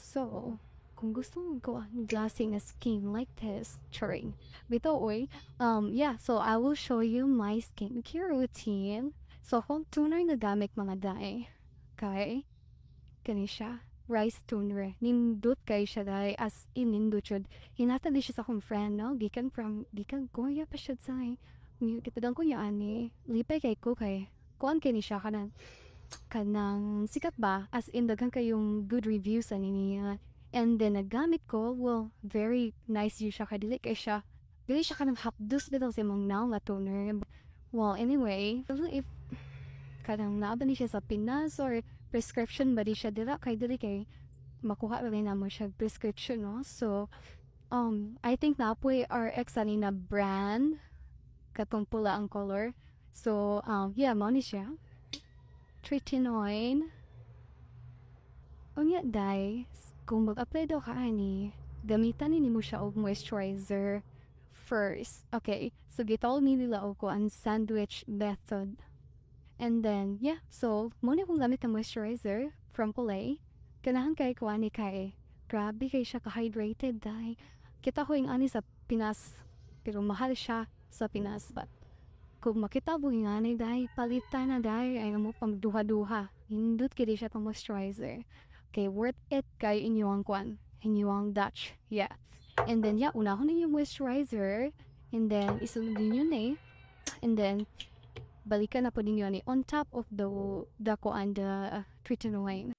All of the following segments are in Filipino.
So, kung gusto mo gawa ng glassing na skin like this, charing. Bito, oy. Yeah, so I will show you my skincare routine. So, kung toner na gamit mga dae, kay, kani siya, rice toner. Nindot kay siya dae, as in nindot yun. Hinata di siya sa akong friend, no? Gikan Korea pa siya say. Kitadang ko niya ani, lipay kay ko kay, kuan kay ni siya kanang sikat ba as in daghan kayong good reviews ani niya, and then nagamit ko, well, very nice yun siya kadili kay siya dili siya kanang hapdos bitaw sa imong naong nga toner. Well, anyway, if kanang naa ba ni siya sa Pinas or prescription ba di siya dira kay dili kay makuha ra na mo siya prescription, no? So I think naapoy RX ani na brand katong pula ang color. So yeah, mo ni siya tretinoin. Unya day, kung mag-apply daw ka ani, gamitan ni mo siya og moisturizer first. Okay, so gitol ni nila og ko ang sandwich method. And then, yeah, so muna kong gamit ang moisturizer from Olay. Kanahan kay ko ani kay, grabe kay siya ka-hydrated day. Kita ko yung ani sa Pinas, pero mahal siya sa Pinas. But kung makita mo yung ani day, palitan na day, ay mo pang duha-duha. Hindot kidi siya pang moisturizer. Okay, worth it kay inyong kwan, inyong Dutch. Yeah. And then, yeah, unahon ninyo moisturizer. And then, isunod ninyo na eh. And then, balikan na po ninyo ni on top of the kuan, the tretinoin.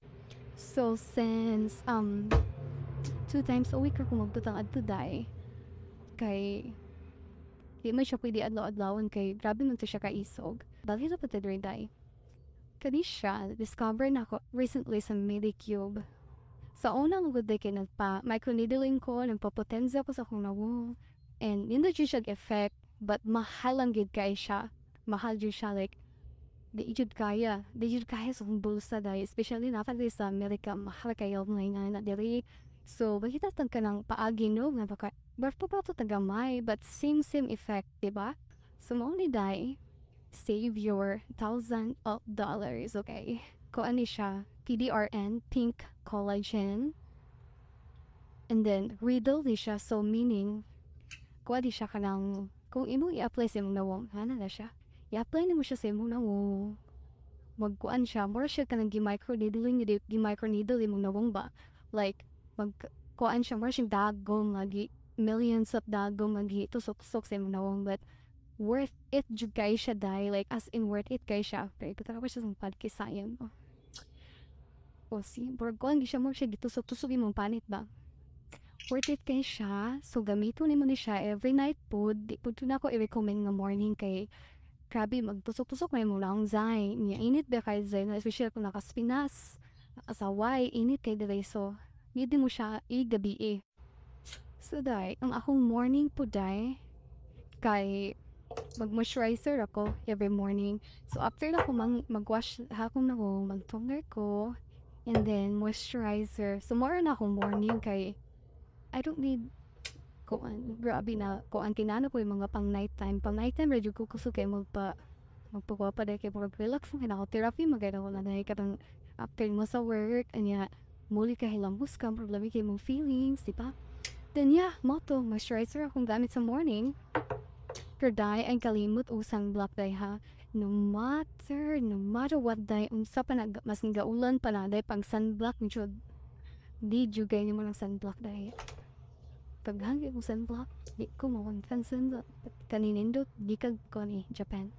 So, since, 2 times a week ako magbutang adto day, kay, di man siya pwede adlaw-adlawon kay, grabe man to siya kaisog. Bali na pa to day. Kani siya, discover na ako recently sa Medicube. Sa unang good day kay nagpa microneedling ko, nagpapotenza ko sa akong nawo. And hindi siya effect, but mahal lang gid kay siya. Mahal jud siya, like, di jud kaya. Di jud kaya sa akong bulsa dahil, especially na sa Amerika, mahal kayo nga na diri. So, bakita tag ka ng paagi, no? Nga baka, barpo pa to tagamay, but same effect, diba? So, mo ni die, save your $1,000, okay? Ko ani siya, PDRN, pink collagen. And then, riddle di siya, so meaning, kuha di siya kanang, kung imo i-apply sa imong nawong, hana na siya, i-apply na mo siya sa imong nawong, magkuan siya, more siya kanang gi-microneedling, gi-microneedle imong nawong ba? Like, kuan siya, more siyang dagong, lagi, millions of dagong, lagi, tusok-tusok sa imong nawong, but, worth it jud kay siya dai, like as in worth it kay siya. Okay, pero siya sa pagkisayan. O si, borgon di siya mo siya gitusok-tusok imong panit ba? Worth it kay siya. So gamito nimo ni siya every night pod. Di pod na ko i-recommend nga morning kay grabe magtusok-tusok may mo lang zay. Niya init ba kay zay, na especially kung nakaspinas, nakasaway, init kay dire, so hindi mo siya igabi eh. So dai, ang akong morning po dai kay mag-moisturizer ako every morning. So, after na ko mag-wash hakong na ko, mag-toner ko, and then moisturizer. So, more na akong morning kay I don't need grabe na, kuan kinano ko yung mga pang nighttime. Pang nighttime, radyo ko kuso kay magpagawa pa dahil kay mag-relax mo, kinako therapy, maganda ko na dahil katang after mo sa work, anya, muli ka hilambos ka, problemi kay mong feelings, di ba? Then yeah, moto, moisturizer akong gamit sa morning. Pero dai ang kalimot usang black day ha. No matter what day, unsa pa na mas gaulan pa na day pang sunblock ni jud. Di jud kay mo ng sunblock day. Paghangi ko sunblock, di ko mawanfansan sa kaninindot di kag ko ni Japan.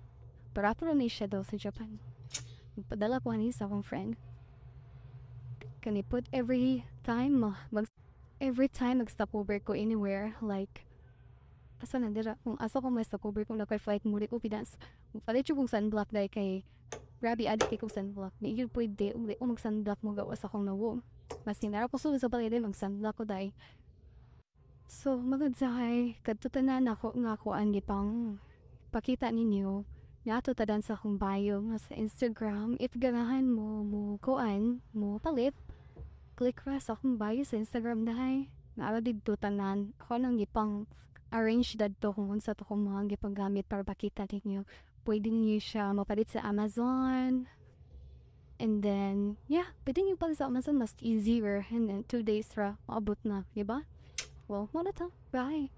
Pero ato ni siya daw sa Japan. Padala ko ni sa akong friend. Kani put every time mag-stop over ko anywhere, like asa na dira kung asa ko may stopover kung naka-flight mo ko Pinas, palit yung kong sunblock dahil kay grabe adik kay kong sunblock, di yun pwede uli o mag sunblock mo gawas akong nawo, mas sinara ko sa balide mag sunblock ko dahil. So magudsahay kadtutanan ako nga ako ang gipang pakita ninyo nato tadan sa akong bio nga sa Instagram. If ganahan mo kuan mo palit, click ra sa akong bio sa Instagram dahil naara dito tanan ako nang gipang arrange dadto kung unsa to kung mga gipanggamit para pakita ninyo. Pwede niyo siya mapalit sa Amazon, And then, yeah, pwede nyo pala sa Amazon mas easier. And then, 2 days ra, maabot na, di ba? Well, wala to. Bye.